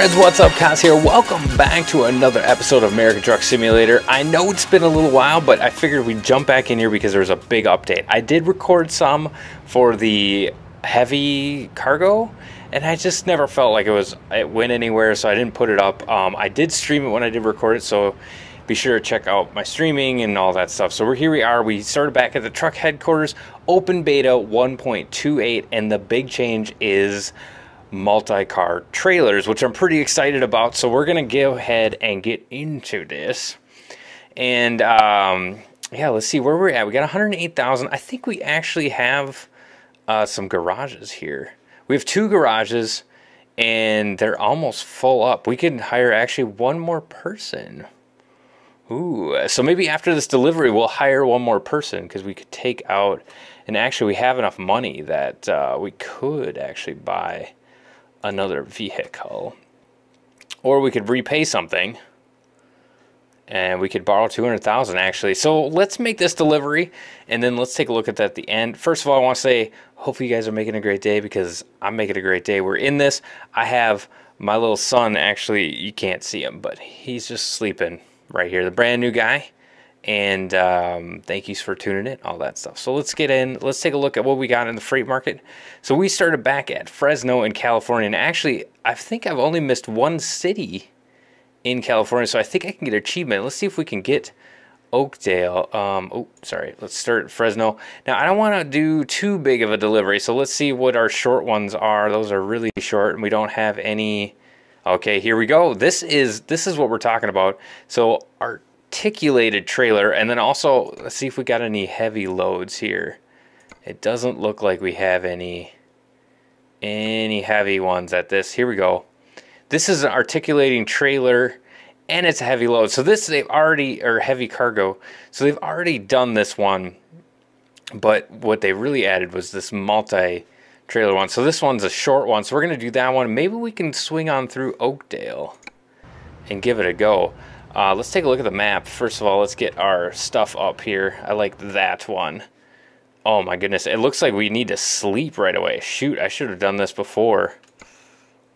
friends, what's up? Kaz here. Welcome back to another episode of American Truck Simulator. I know it's been a little while, but I figured we'd jump back in here because there's a big update. I did record some for the heavy cargo, and I just never felt like it went anywhere, so I didn't put it up. I did stream it when I did record it, so be sure to check out my streaming and all that stuff. So here we are. We started back at the truck headquarters, open beta 1.28, and the big change is multi-car trailers, which I'm pretty excited about. So we're gonna go ahead and get into this, and yeah, let's see where we're at. We got 108,000. I think we actually have some garages here. We have 2 garages, and they're almost full up. We can hire actually one more person. Ooh, so maybe after this delivery we'll hire one more person, because we could take out, and actually we have enough money that we could actually buy another vehicle, or we could repay something, and we could borrow 200,000 actually. So let's make this delivery, and then let's take a look at that at the end. First of all, I want to say hopefully you guys are making a great day, because I'm making a great day. We're in this. I have my little son, actually you can't see him, but he's just sleeping right here, the brand new guy. And thank you for tuning in, all that stuff. So let's get in. Let's take a look at what we got in the freight market. So we started back at Fresno in California, and actually I think I've only missed one city in California, so I think I can get an achievement. Let's see if we can get Oakdale. Oh, sorry. Let's start at Fresno. Now I don't want to do too big of a delivery, so let's see what our short ones are. Those are really short, and we don't have any. Okay, here we go. This is what we're talking about. So our articulated trailer, and then also let's see if we got any heavy loads here. It doesn't look like we have any heavy ones at this. Here we go. This is an articulating trailer, and it's a heavy load. So this they've already, or heavy cargo. So they've already done this one, but what they really added was this multi-trailer one. So this one's a short one, so we're gonna do that one. Maybe we can swing on through Oakdale and give it a go. Let's take a look at the map. First of all, let's get our stuff up here. I like that one. Oh my goodness, it looks like we need to sleep right away. Shoot, I should have done this before.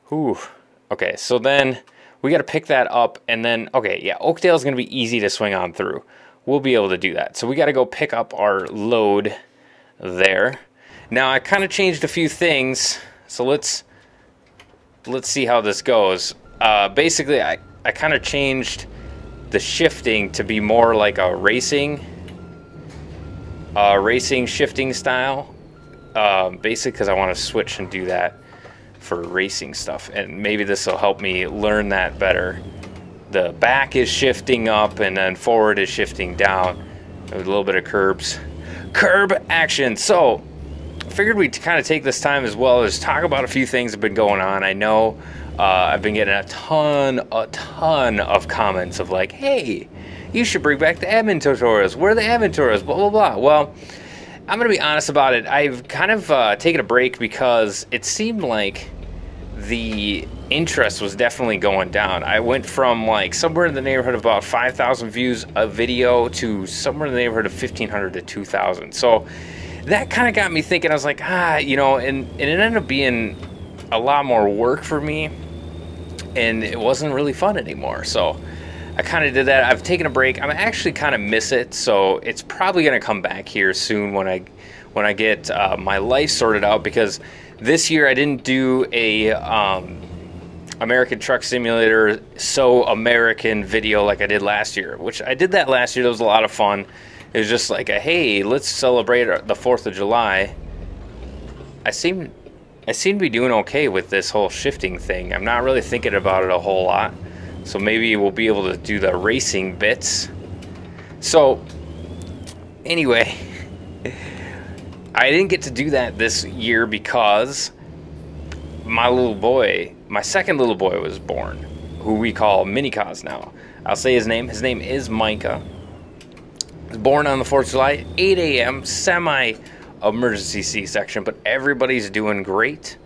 Whew. Okay, so then we got to pick that up, and then, okay, yeah, Oakdale is going to be easy to swing on through. We'll be able to do that. So we got to go pick up our load there. Now, I kind of changed a few things, so let's see how this goes. Basically, I kind of changed the shifting to be more like a racing shifting style, basically because I want to switch and do that for racing stuff, and maybe this will help me learn that better. The back is shifting up, and then forward is shifting down with a little bit of curb action. So I figured we'd kind of take this time as well as talk about a few things that have been going on. I know I've been getting a ton of comments of like, hey, you should bring back the admin tutorials. Where are the admin tutorials? Blah, blah, blah. Well, I'm going to be honest about it. I've kind of taken a break because it seemed like the interest was definitely going down. I went from like somewhere in the neighborhood of about 5,000 views a video to somewhere in the neighborhood of 1,500 to 2,000. So that kind of got me thinking. I was like, you know, and it ended up being a lot more work for me, and it wasn't really fun anymore. So I kind of did that. I've taken a break. I'm actually kind of miss it, so it's probably going to come back here soon when I get my life sorted out, because this year I didn't do a American Truck Simulator So American video like I did last year, which I did that last year. That was a lot of fun. It was just like a, hey, let's celebrate the 4th of July. I seem to be doing okay with this whole shifting thing. I'm not really thinking about it a whole lot. So maybe we'll be able to do the racing bits. So anyway, I didn't get to do that this year because my little boy, my second little boy was born, who we call Mini Kaz now. I'll say his name. His name is Micah. He was born on the 4th of July, 8 a.m., semi-emergency C-section, but everybody's doing great.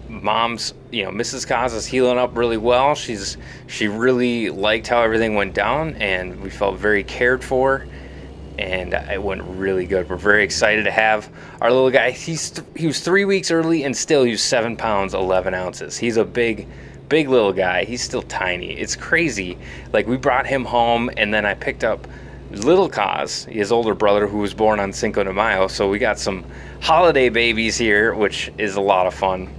Mom's, you know, Mrs. Kaz is healing up really well. She really liked how everything went down, and we felt very cared for, and it went really good. We're very excited to have our little guy. He was 3 weeks early, and still he was 7 pounds 11 ounces. He's a big big little guy. He's still tiny. It's crazy. Like, we brought him home, and then I picked up little Kaz, his older brother, who was born on Cinco de Mayo. So we got some holiday babies here, which is a lot of fun.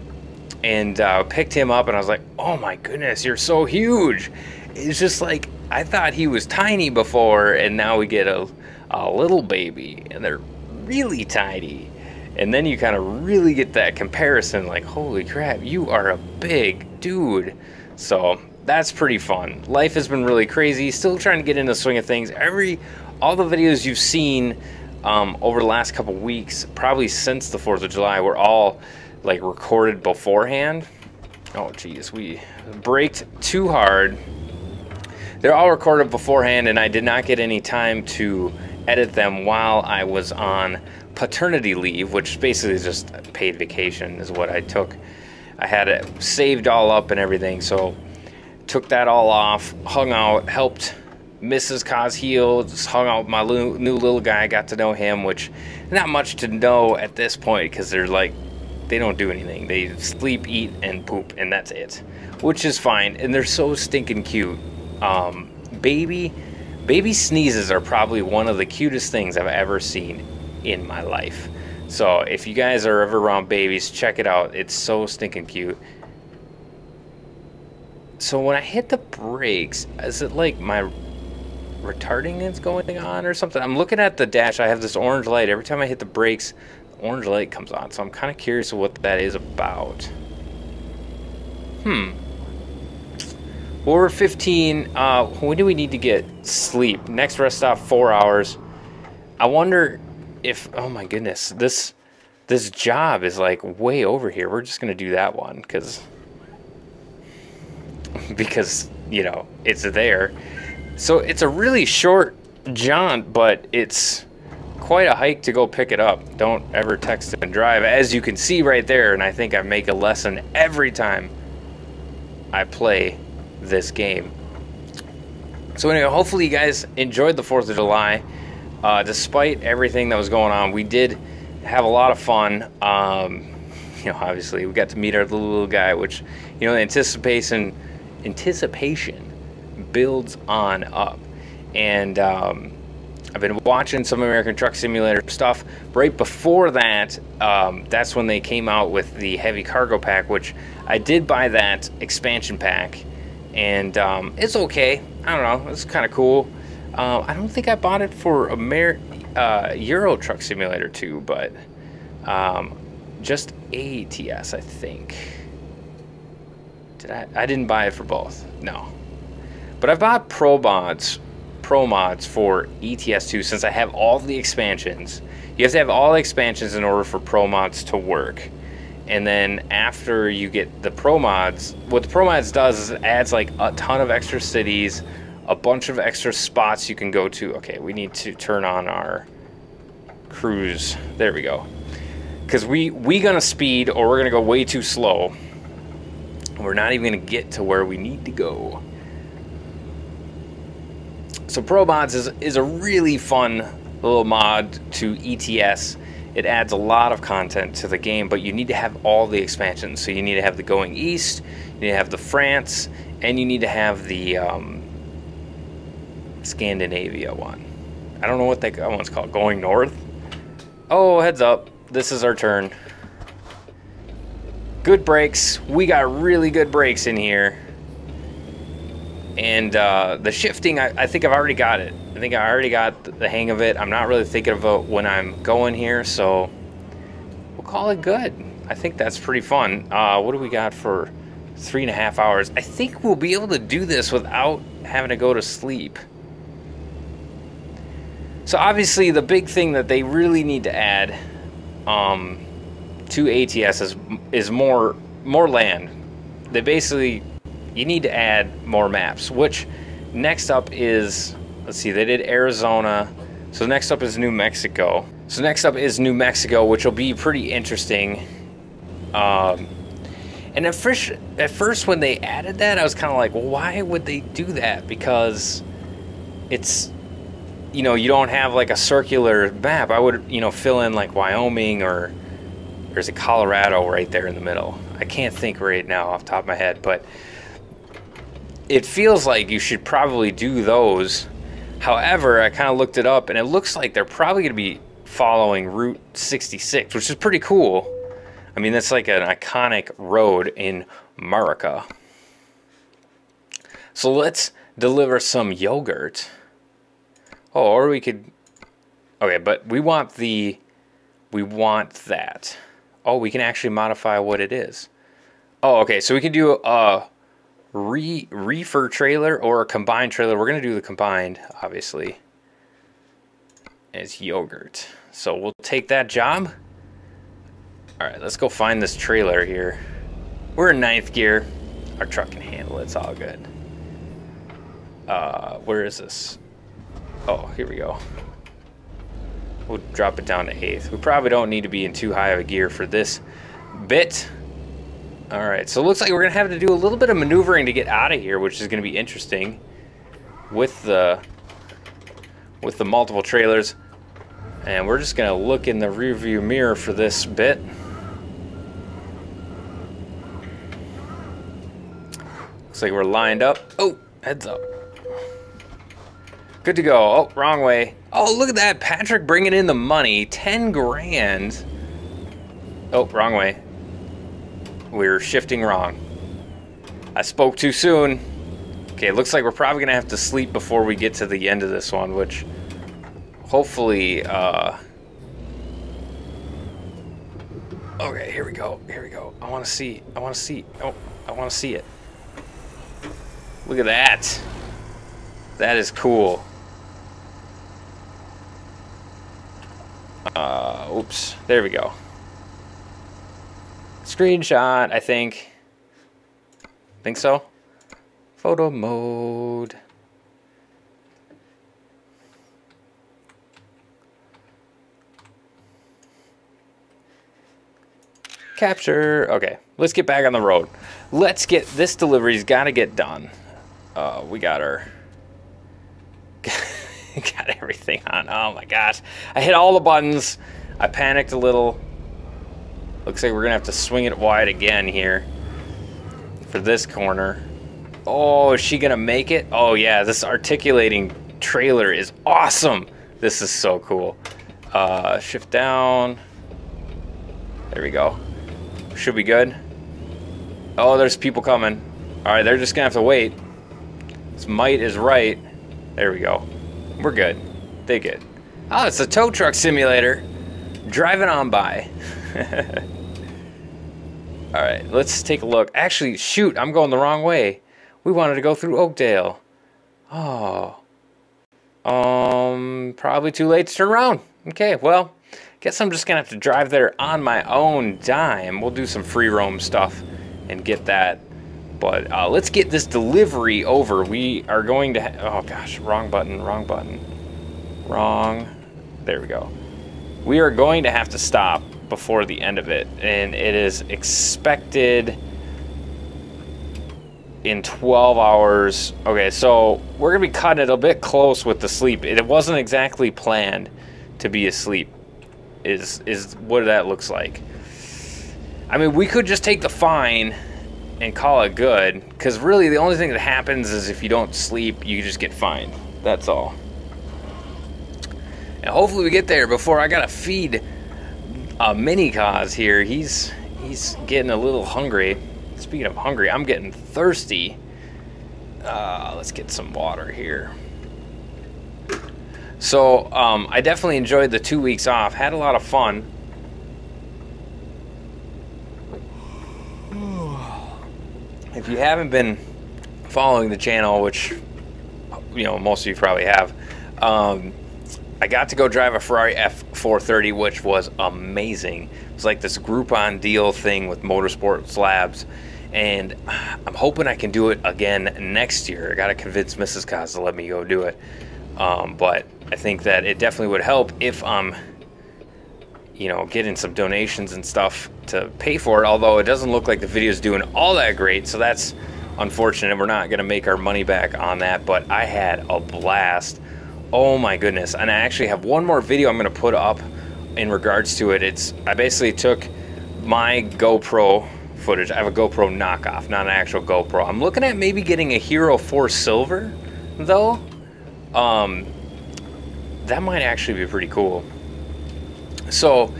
And picked him up, and I was like, oh my goodness, you're so huge. It's just like, I thought he was tiny before, and now we get a little baby, and they're really tiny. And then you kind of really get that comparison, like, holy crap, you are a big dude. So that's pretty fun. Life has been really crazy. Still trying to get in the swing of things. All the videos you've seen over the last couple weeks, probably since the 4th of July, were all like recorded beforehand. Oh geez, we braked too hard. They're all recorded beforehand, and I did not get any time to edit them while I was on paternity leave, which basically is just paid vacation is what I took. I had it saved all up and everything, so took that all off, hung out, helped Mrs. Kaz heal, just hung out with my new little guy, got to know him, which not much to know at this point because they're like, they don't do anything. They sleep, eat, and poop, and that's it, which is fine, and they're so stinking cute. Baby sneezes are probably one of the cutest things I've ever seen in my life. So if you guys are ever around babies, check it out. It's so stinking cute. So when I hit the brakes, is it like my retarding is going on or something? I'm looking at the dash. I have this orange light. Every time I hit the brakes, the orange light comes on. So I'm kind of curious what that is about. Well, we're 15. When do we need to get sleep? Next rest stop, 4 hours. I wonder if, oh my goodness, this job is like way over here. We're just gonna do that one because you know it's there. So it's a really short jaunt, but it's quite a hike to go pick it up. Don't ever text and drive, as you can see right there. And I think I make a lesson every time I play this game. So anyway, hopefully you guys enjoyed the 4th of July. Despite everything that was going on, we did have a lot of fun. You know, obviously we got to meet our little guy, which, you know, the anticipation builds on up. And I've been watching some American Truck Simulator stuff. Right before that, that's when they came out with the heavy cargo pack, which I did buy that expansion pack, and it's okay. I don't know, it's kind of cool. I don't think I bought it for Euro Truck Simulator 2, but just ATS, I think. I didn't buy it for both, no. But I bought pro mods for ETS 2 since I have all the expansions. You have to have all the expansions in order for pro mods to work. And then after you get the pro mods, what the pro mods does is it adds like a ton of extra cities, a bunch of extra spots you can go to. Okay, we need to turn on our cruise. There we go. Because we gonna speed, or we're gonna go way too slow. We're not even gonna get to where we need to go. So Pro Mods is a really fun little mod to ETS. It adds a lot of content to the game, but you need to have all the expansions. So you need to have the Going East, you need to have the France, and you need to have the Scandinavia one. I don't know what that one's called. Going North? Oh, heads up. This is our turn. Good brakes. We got really good brakes in here. And the shifting, I think I've already got it. I think I already got the hang of it. I'm not really thinking about when I'm going here, so we'll call it good. I think that's pretty fun. What do we got for 3.5 hours? I think we'll be able to do this without having to go to sleep. So obviously the big thing that they really need to add to ATS is more land. They basically, you need to add more maps, which next up is, let's see, they did Arizona. So next up is New Mexico. So next up is New Mexico, which will be pretty interesting. And at first when they added that, I was kind of like, well, why would they do that? Because it's, you know, you don't have like a circular map. I would, you know, fill in like Wyoming, or there's a Colorado right there in the middle. I can't think right now off the top of my head, but it feels like you should probably do those. However, I kind of looked it up, and it looks like they're probably going to be following Route 66, which is pretty cool. I mean, that's like an iconic road in America. So let's deliver some yogurt. Oh, or we could... Okay, but we want that. Oh, we can actually modify what it is. Oh, okay, so we can do a reefer trailer or a combined trailer. We're going to do the combined, obviously, as yogurt. So we'll take that job. All right, let's go find this trailer here. We're in 9th gear. Our truck can handle it. It's all good. Where is this? Oh, here we go. We'll drop it down to 8th. We probably don't need to be in too high of a gear for this bit. All right, so it looks like we're gonna have to do a little bit of maneuvering to get out of here, which is gonna be interesting with the multiple trailers. And we're just gonna look in the rearview mirror for this bit. Looks like we're lined up. Oh, heads up. Good to go. Oh, wrong way. Oh, look at that. Patrick bringing in the money. 10 grand. Oh, wrong way. We're shifting wrong. I spoke too soon. Okay, looks like we're probably going to have to sleep before we get to the end of this one, which hopefully... Okay, here we go. Here we go. I want to see. I want to see. Oh, I want to see it. Look at that. That is cool. Oops. There we go. Screenshot, I think. Think so? Photo mode. Capture. Okay, let's get back on the road. Let's get this delivery's got to get done. We got our got everything on. Oh my gosh, I hit all the buttons. I panicked a little. Looks like we're gonna have to swing it wide again here for this corner. Oh, is she gonna make it? Oh yeah, this articulating trailer is awesome. This is so cool. Shift down. There we go. Should be good. Oh, there's people coming. All right, they're just gonna have to wait. This might is right. There we go. We're good. They good. Oh, it's a tow truck simulator. Driving on by. All right, let's take a look. Actually, shoot, I'm going the wrong way. We wanted to go through Oakdale. Oh. Probably too late to turn around. Okay, well, guess I'm just gonna have to drive there on my own dime. We'll do some free roam stuff and get that. But let's get this delivery over. We are going to... oh, gosh. Wrong button. Wrong button. Wrong. There we go. We are going to have to stop before the end of it. And it is expected in 12 hours. Okay, so we're going to be cutting it a bit close with the sleep. It wasn't exactly planned to be asleep, is what that looks like. I mean, we could just take the fine and call it good, because really the only thing that happens is if you don't sleep, you just get fined. That's all. And hopefully we get there before I gotta feed mini cause here. He's getting a little hungry. Speaking of hungry, I'm getting thirsty. Let's get some water here. So I definitely enjoyed the 2 weeks off. Had a lot of fun. If you haven't been following the channel, which, you know, most of you probably have, I got to go drive a Ferrari F430, which was amazing. It was like this Groupon deal thing with Motorsports Labs, and I'm hoping I can do it again next year. I got to convince Mrs. Kaz to let me go do it. But I think that it definitely would help if I'm, you know, getting some donations and stuff to pay for it, although it doesn't look like the video's doing all that great, so that's unfortunate. We're not going to make our money back on that, but I had a blast. Oh my goodness. And I actually have one more video I'm going to put up in regards to it. I basically took my GoPro footage. I have a GoPro knockoff, not an actual GoPro. I'm looking at maybe getting a Hero 4 Silver, though. That might actually be pretty cool. So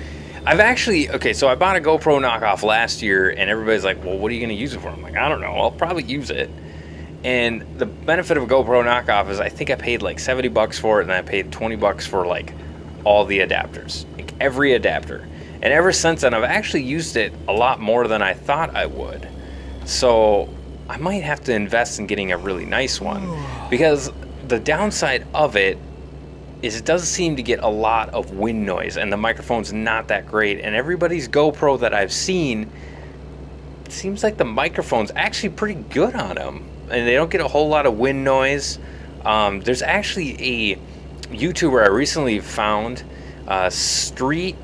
I've actually, okay, so I bought a GoPro knockoff last year, and everybody's like, well, what are you going to use it for? I'm like, I don't know. I'll probably use it. And the benefit of a GoPro knockoff is I think I paid like 70 bucks for it, and I paid 20 bucks for like all the adapters, like every adapter. And ever since then, I've actually used it a lot more than I thought I would. So I might have to invest in getting a really nice one, because the downside of it is it does seem to get a lot of wind noise, and the microphone's not that great. And everybody's GoPro that I've seen, it seems like the microphone's actually pretty good on them, and they don't get a whole lot of wind noise. There's actually a YouTuber I recently found, Speed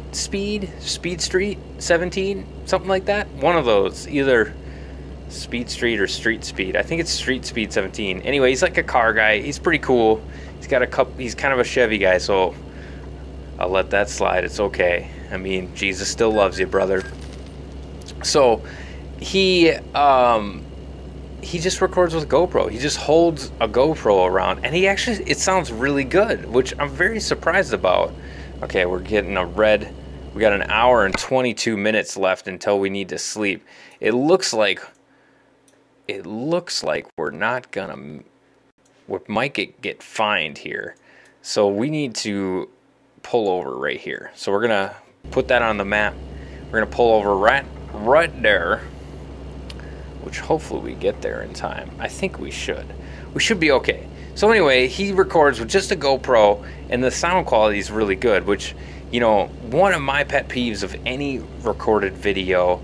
Street 17, something like that. One of those, either Speed Street or Street Speed. I think it's Street Speed 17. Anyway, he's like a car guy. He's pretty cool. He's got a couple. He's kind of a Chevy guy, so I'll let that slide. It's okay. I mean, Jesus still loves you, brother. So he just records with GoPro. He just holds a GoPro around, and it sounds really good, which I'm very surprised about. Okay, we're getting a red. We got an hour and 22 minutes left until we need to sleep. It looks like we're not gonna. We might get fined here, so we need to pull over right here. So we're gonna put that on the map. We're gonna pull over right there, which hopefully we get there in time. I think we should. We should be okay. So anyway, he records with just a GoPro, and the sound quality is really good, which, you know, one of my pet peeves of any recorded video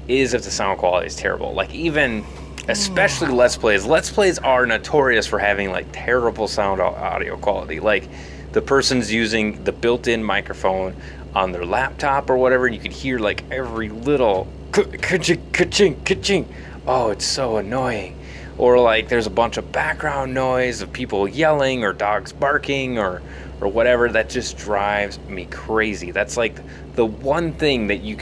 is if the sound quality is terrible. Like, even, especially Let's Plays. Let's Plays are notorious for having, like, terrible sound audio quality. Like, the person's using the built-in microphone on their laptop or whatever, and you can hear, like, every little ka-ching, ka-ching, ka-ching. Oh, it's so annoying. Or, like, there's a bunch of background noise of people yelling or dogs barking or whatever. That just drives me crazy. That's, like, the one thing that you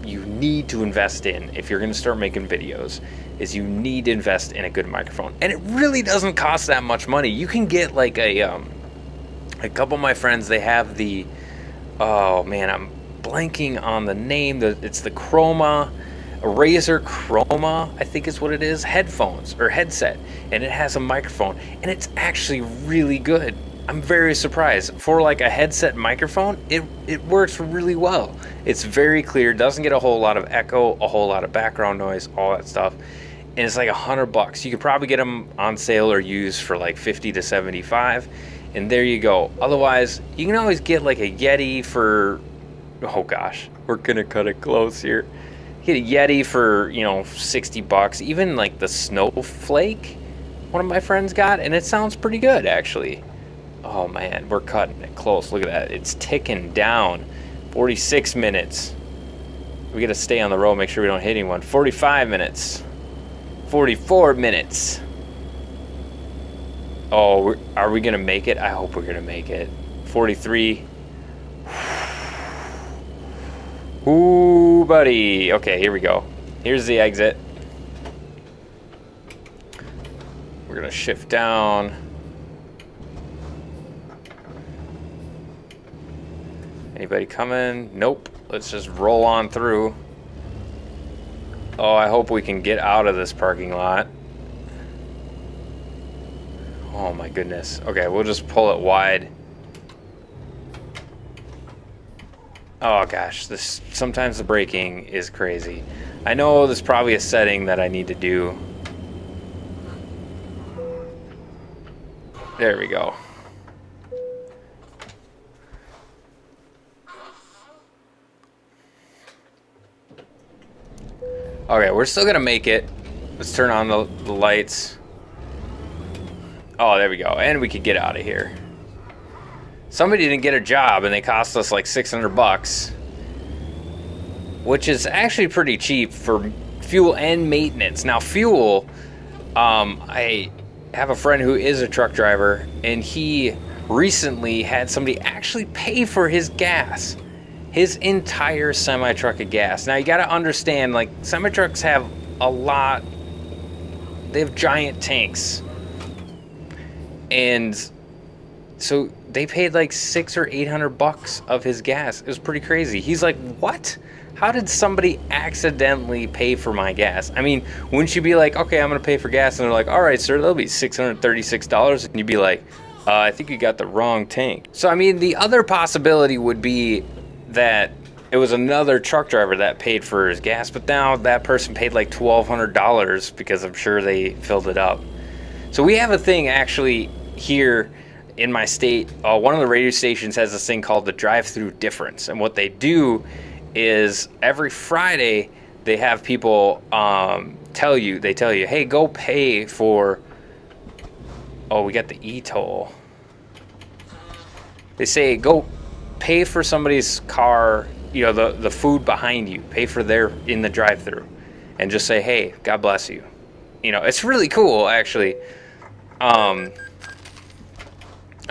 need to invest in if you're going to start making videos, is you need to invest in a good microphone. And it really doesn't cost that much money. You can get, like, a couple of my friends, they have the, oh man, I'm blanking on the name. It's the Chroma, Razer Chroma, I think is what it is, headphones or headset, and it has a microphone, and it's actually really good. I'm very surprised. For like a headset microphone, it works really well. It's very clear, doesn't get a whole lot of echo, a whole lot of background noise, all that stuff. And it's like $100. You could probably get them on sale or used for like 50 to 75. And there you go. Otherwise, you can always get like a Yeti for, oh gosh, we're gonna cut it close here. Get a Yeti for, you know, 60 bucks. Even like the Snowflake, one of my friends got, and it sounds pretty good actually. Oh man, we're cutting it close. Look at that. It's ticking down. 46 minutes. We gotta stay on the road, make sure we don't hit anyone. 45 minutes. 44 minutes. Oh, are we gonna make it? I hope we're gonna make it. 43. Ooh, buddy. Okay, here we go. Here's the exit. We're gonna shift down. Anybody coming? Nope. Let's just roll on through. Oh, I hope we can get out of this parking lot. Oh my goodness. Okay, we'll just pull it wide. Oh gosh, sometimes the braking is crazy. I know there's probably a setting that I need to do. There we go. Okay, we're still gonna make it. Let's turn on the lights. Oh, there we go. And we could get out of here. Somebody didn't get a job and they cost us like 600 bucks, which is actually pretty cheap for fuel and maintenance. Now, fuel, I have a friend who is a truck driver, and he recently had somebody actually pay for his gas. his entire semi-truck of gas. Now you got to understand, like, semi-trucks have a lot, they have giant tanks, and so they paid like $600 or $800 of his gas. It was pretty crazy. He's like, what? How did somebody accidentally pay for my gas? I mean, wouldn't you be like, okay, I'm gonna pay for gas, and they're like, all right, sir, that'll be $636, and you'd be like, I think you got the wrong tank. So I mean, the other possibility would be that it was another truck driver that paid for his gas, but now that person paid like $1,200 because I'm sure they filled it up. So we have a thing actually here in my state. One of the radio stations has this thing called the drive-through difference, and what they do is every Friday they have people tell you, hey, go pay for, oh, we got the e-toll. They say, go pay for somebody's car, you know, the food behind you, pay for their in the drive-through, and just say, hey, God bless you. You know, it's really cool, actually. I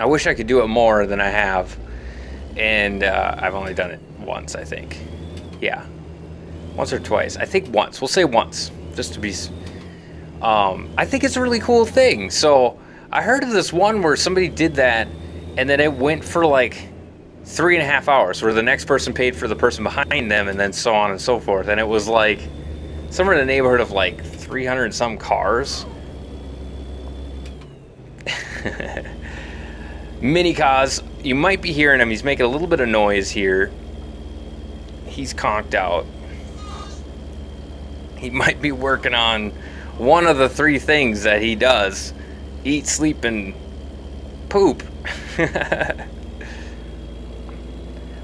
wish I could do it more than I have, and I've only done it once, I think. Yeah, once or twice. I think once. We'll say once, just to be. I think it's a really cool thing. So I heard of this one where somebody did that, and then it went for like 3.5 hours, where the next person paid for the person behind them, and then so on and so forth. And it was like somewhere in the neighborhood of like 300 and some cars. Mini cars. You might be hearing him. He's making a little bit of noise here. He's conked out. He might be working on one of the 3 things that he does: eat, sleep, and poop.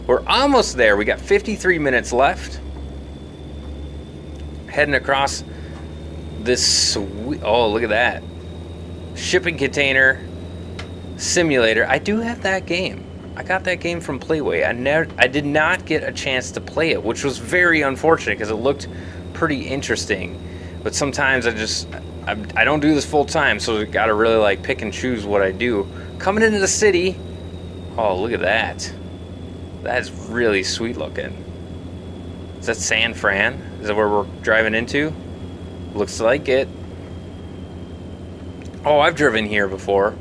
We're almost there. We got 53 minutes left. Heading across this sweet, oh, look at that. Shipping container simulator. I do have that game. I got that game from Playway. I did not get a chance to play it, which was very unfortunate because it looked pretty interesting. But sometimes I don't do this full time, so I gotta really like pick and choose what I do. Coming into the city. Oh, look at that. That's really sweet looking. Is that San Fran? Is that where we're driving into? Looks like it. Oh, I've driven here before.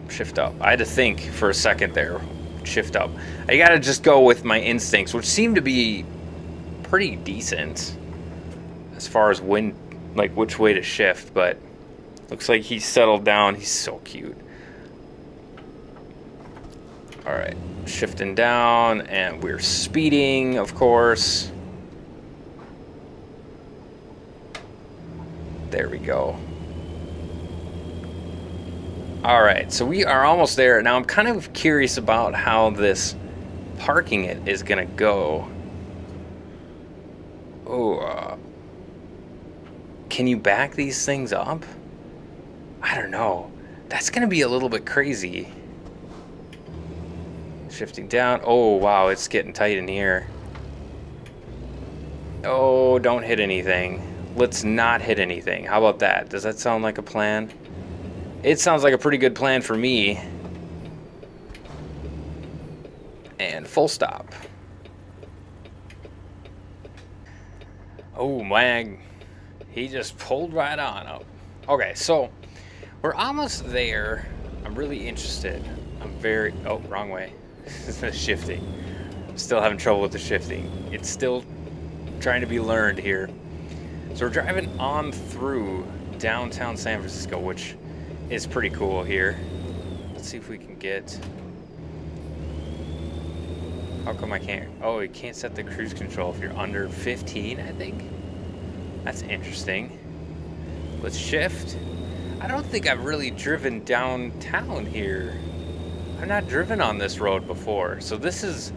Shift up. I had to think for a second there. Shift up. I gotta just go with my instincts, which seem to be pretty decent as far as when, like, which way to shift, but looks like he's settled down. He's so cute. All right, shifting down, and we're speeding, of course. There we go. All right, so we are almost there. Now I'm kind of curious about how this parking it is gonna go. Oh, can you back these things up? I don't know. That's gonna be a little bit crazy. Shifting down. Oh, wow, it's getting tight in here. Oh, don't hit anything. Let's not hit anything. How about that? Does that sound like a plan? It sounds like a pretty good plan for me. And full stop. Oh, man. He just pulled right on up. Okay, so we're almost there. I'm really interested. I'm very... Oh, wrong way. Shifting. I'm still having trouble with the shifting. It's still trying to be learned here. So we're driving on through downtown San Francisco, which is pretty cool here. Let's see if we can get... How come I can't... Oh, you can't set the cruise control if you're under 15, I think. That's interesting. Let's shift. I don't think I've really driven downtown here. I've not driven on this road before, so this is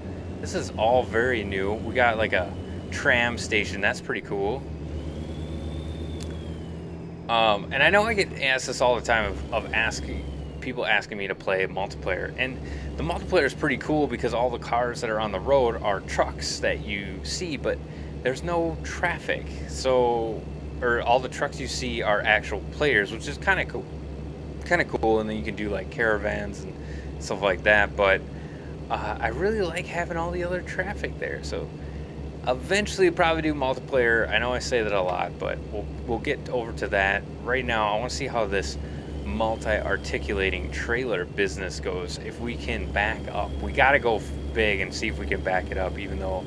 all very new. We got like a tram station. That's pretty cool. And I know I get asked this all the time of people asking me to play multiplayer, and the multiplayer is pretty cool because all the cars that are on the road are trucks that you see, but there's no traffic. So, or all the trucks you see are actual players, which is kind of cool. And then you can do like caravans and stuff like that. But I really like having all the other traffic there. So eventually probably do multiplayer. I know I say that a lot, but we'll get over to that. Right now, I want to see how this multi-articulating trailer business goes. If we can back up, we got to go big and see if we can back it up, even though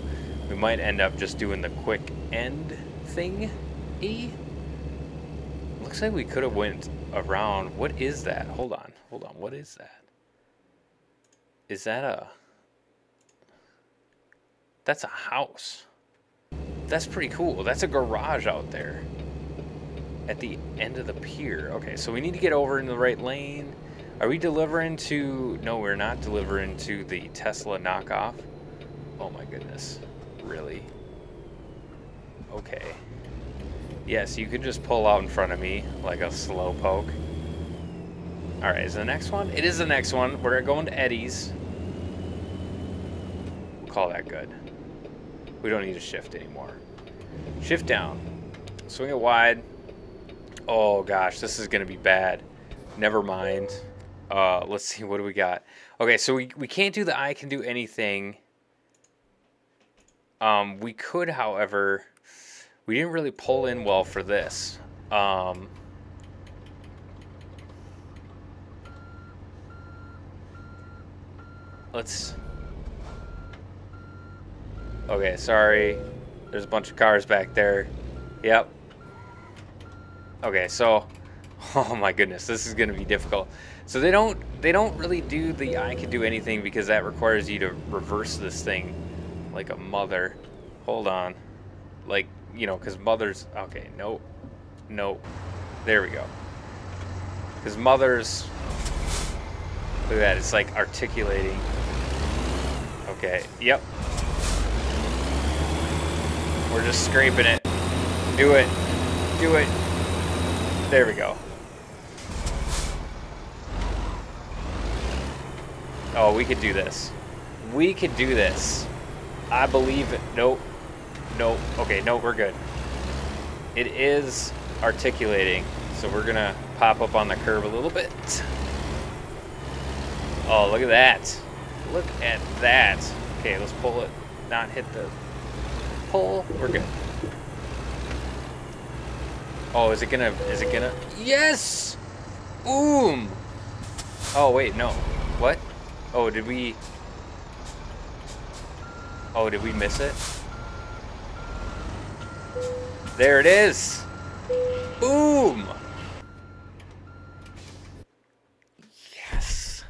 we might end up just doing the quick end thing. Looks like we could have went around. What is that? Hold on. What is that? Is that that's a house. That's pretty cool. That's a garage out there at the end of the pier. Okay, so we need to get over in the right lane. Are we delivering to... No, we're not delivering to the Tesla knockoff. Oh my goodness. Really? Okay. Yes, you can just pull out in front of me like a slow poke. Alright, is the next one? It is the next one. We're going to Eddie's. We'll call that good. We don't need to shift anymore. Shift down. Swing it wide. Oh gosh, this is going to be bad. Never mind. Let's see, what do we got? Okay, so we can't do the I can do anything. We could, however, we didn't really pull in well for this. Let's... Okay, sorry. There's a bunch of cars back there. Yep. Okay, so... Oh my goodness, this is going to be difficult. So they don't really do the I can do anything because that requires you to reverse this thing like a mother. Hold on. Like, you know, because mothers... Okay, nope. Nope. There we go. Because mothers... Look at that, it's like articulating. Okay, yep. We're just scraping it. Do it. Do it. There we go. Oh, we could do this. We could do this. I believe it. Nope. Nope. Okay, no, we're good. It is articulating, so we're gonna pop up on the curb a little bit. Oh, look at that. Look at that. Okay, let's pull it. Not hit the pull. We're good. Oh, is it gonna... Yes! Boom! Oh, wait, no. What? Oh, did we... Oh, did we miss it? There it is! Boom! Yes!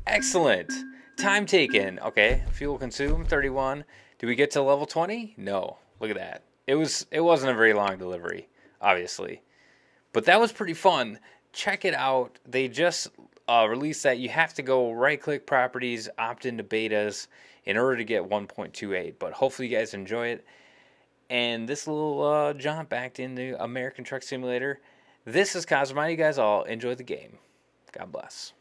Excellent! Time taken. Okay, fuel consumed, 31. Did we get to level 20? No. Look at that. It wasn't a very long delivery, obviously. But that was pretty fun. Check it out. They just released that. You have to go right-click properties, opt into betas in order to get 1.28. But hopefully you guys enjoy it. And this little jaunt back into American Truck Simulator. This is Cosmo. You guys all enjoy the game. God bless.